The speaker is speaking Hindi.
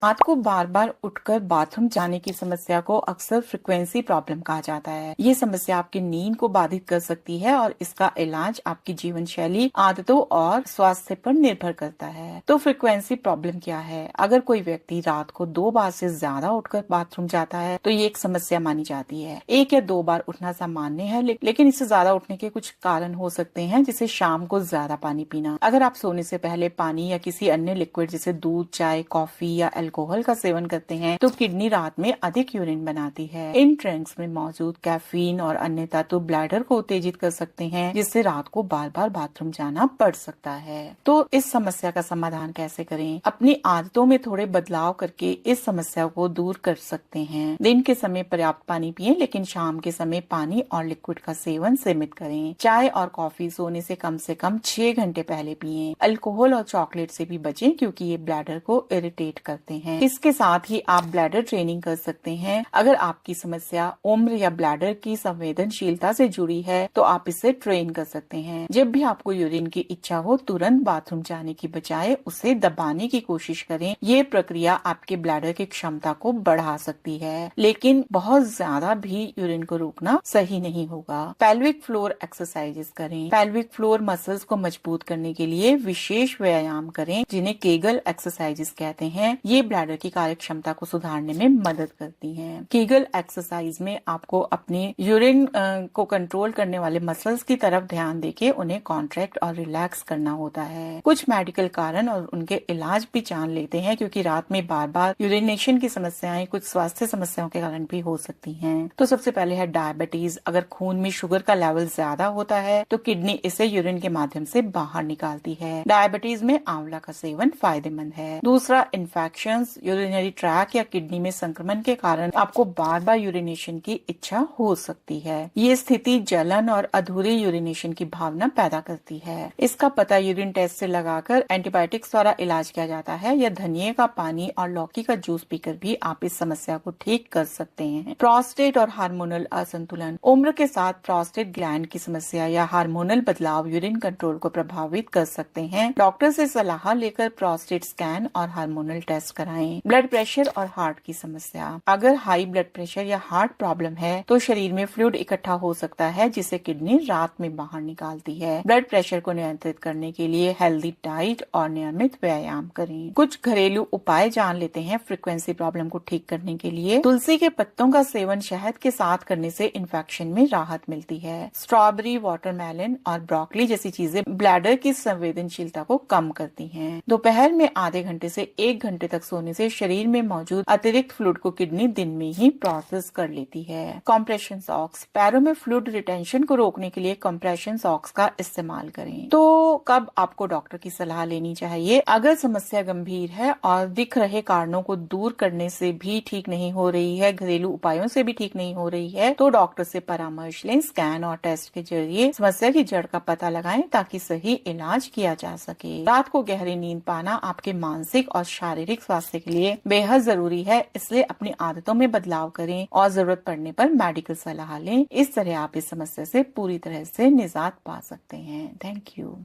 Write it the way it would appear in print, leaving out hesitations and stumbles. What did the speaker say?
रात को बार बार उठकर बाथरूम जाने की समस्या को अक्सर फ्रिक्वेंसी प्रॉब्लम कहा जाता है। ये समस्या आपकी नींद को बाधित कर सकती है और इसका इलाज आपकी जीवन शैली, आदतों और स्वास्थ्य पर निर्भर करता है। तो फ्रिक्वेंसी प्रॉब्लम क्या है? अगर कोई व्यक्ति रात को 2 बार से ज्यादा उठकर बाथरूम जाता है तो ये एक समस्या मानी जाती है। 1 या 2 बार उठना सामान्य है, लेकिन इससे ज्यादा उठने के कुछ कारण हो सकते हैं, जैसे शाम को ज्यादा पानी पीना। अगर आप सोने से पहले पानी या किसी अन्य लिक्विड जैसे दूध, चाय, कॉफी या अल्कोहल का सेवन करते हैं तो किडनी रात में अधिक यूरिन बनाती है। इन ड्रिंक्स में मौजूद कैफीन और अन्य तत्व ब्लैडर को उत्तेजित कर सकते हैं, जिससे रात को बार बार बाथरूम जाना पड़ सकता है। तो इस समस्या का समाधान कैसे करें? अपनी आदतों में थोड़े बदलाव करके इस समस्या को दूर कर सकते हैं। दिन के समय पर्याप्त पानी पिएं, लेकिन शाम के समय पानी और लिक्विड का सेवन सीमित करें। चाय और कॉफी सोने से कम 6 घंटे पहले पिएं। अल्कोहल और चॉकलेट से भी बचें, क्योंकि ये ब्लैडर को इरिटेट करते हैं। इसके साथ ही आप ब्लैडर ट्रेनिंग कर सकते हैं। अगर आपकी समस्या उम्र या ब्लैडर की संवेदनशीलता से जुड़ी है तो आप इसे ट्रेन कर सकते हैं। जब भी आपको यूरिन की इच्छा हो, तुरंत बाथरूम जाने की बजाय उसे दबाने की कोशिश करें। ये प्रक्रिया आपके ब्लैडर की क्षमता को बढ़ा सकती है, लेकिन बहुत ज्यादा भी यूरिन को रोकना सही नहीं होगा। पेल्विक फ्लोर एक्सरसाइजेस करें। पेल्विक फ्लोर मसल्स को मजबूत करने के लिए विशेष व्यायाम करें, जिन्हें केगल एक्सरसाइजेस कहते हैं। ये ब्लैडर की कार्य क्षमता को सुधारने में मदद करती हैं। केगल एक्सरसाइज में आपको अपने यूरिन को कंट्रोल करने वाले मसल्स की तरफ ध्यान देके उन्हें कॉन्ट्रैक्ट और रिलैक्स करना होता है। कुछ मेडिकल कारण और उनके इलाज भी जान लेते हैं, क्योंकि रात में बार बार यूरिनेशन की समस्याएं कुछ स्वास्थ्य समस्याओं के कारण भी हो सकती हैं। तो सबसे पहले है डायबिटीज। अगर खून में शुगर का लेवल ज्यादा होता है तो किडनी इसे यूरिन के माध्यम से बाहर निकालती है। डायबिटीज में आंवला का सेवन फायदेमंद है। दूसरा, इन्फेक्शंस, यूरिनरी ट्रैक या किडनी में संक्रमण के कारण आपको बार बार यूरिनेशन की इच्छा हो सकती है। ये स्थिति जलन और अधूरी यूरिनेशन की भावना पैदा करती है। इसका पता यूरिन टेस्ट से लगाकर एंटीबायोटिक्स द्वारा इलाज किया जाता है, या धनिये का पानी और लौकी का जूस पीकर भी आप इस समस्या को ठीक कर सकते हैं। प्रोस्टेट और हार्मोनल असंतुलन। उम्र के साथ प्रोस्टेट ग्लैंड की समस्या या हार्मोनल बदलाव यूरिन कंट्रोल को प्रभावित कर सकते हैं। डॉक्टर से सलाह लेकर प्रोस्टेट स्कैन और हार्मोनल टेस्ट कराएं। ब्लड प्रेशर और हार्ट की समस्या। अगर हाई ब्लड प्रेशर या हार्ट प्रॉब्लम है तो शरीर में फ्लूइड इकट्ठा हो सकता है, जिसे किडनी रात में बाहर निकालती है। ब्लड प्रेशर को नियंत्रित करने के लिए हेल्दी डाइट और नियमित व्यायाम करें। कुछ घरेलू उपाय जान लेते हैं फ्रीक्वेंसी प्रॉब्लम को ठीक करने के लिए। तुलसी के पत्तों का सेवन शहद के साथ करने से इन्फेक्शन में राहत मिलती है। स्ट्रॉबेरी, वाटरमेलन और ब्रोकली जैसी चीजें ब्लैडर की संवेदनशीलता को कम करती हैं। दोपहर में आधे घंटे से 1 घंटे तक सोने से शरीर में मौजूद अतिरिक्त फ्लूइड को किडनी दिन में ही प्रोसेस कर लेती है। Compression socks. पैरों में फ्लूइड रिटेंशन को रोकने के लिए कंप्रेशन सॉक्स का इस्तेमाल करें। तो कब आपको डॉक्टर की सलाह लेनी चाहिए? अगर समस्या गंभीर है और दिख रहे कारणों को दूर करने से भी ठीक नहीं हो रही है, घरेलू उपायों से भी ठीक नहीं हो रही है, तो डॉक्टर से परामर्श लें। स्कैन और टेस्ट के जरिए समस्या की जड़ का पता लगाएं, ताकि सही इलाज किया जा सके। रात को गहरी नींद पाना आपके मानसिक और शारीरिक स्वास्थ्य के लिए बेहद जरूरी है, इसलिए अपनी आदतों में बदलाव करें और जरूरत पड़ने पर मेडिकल सलाह लें। इस तरह आप इस समस्या से पूरी तरह से निजात पा सकते हैं। Thank you.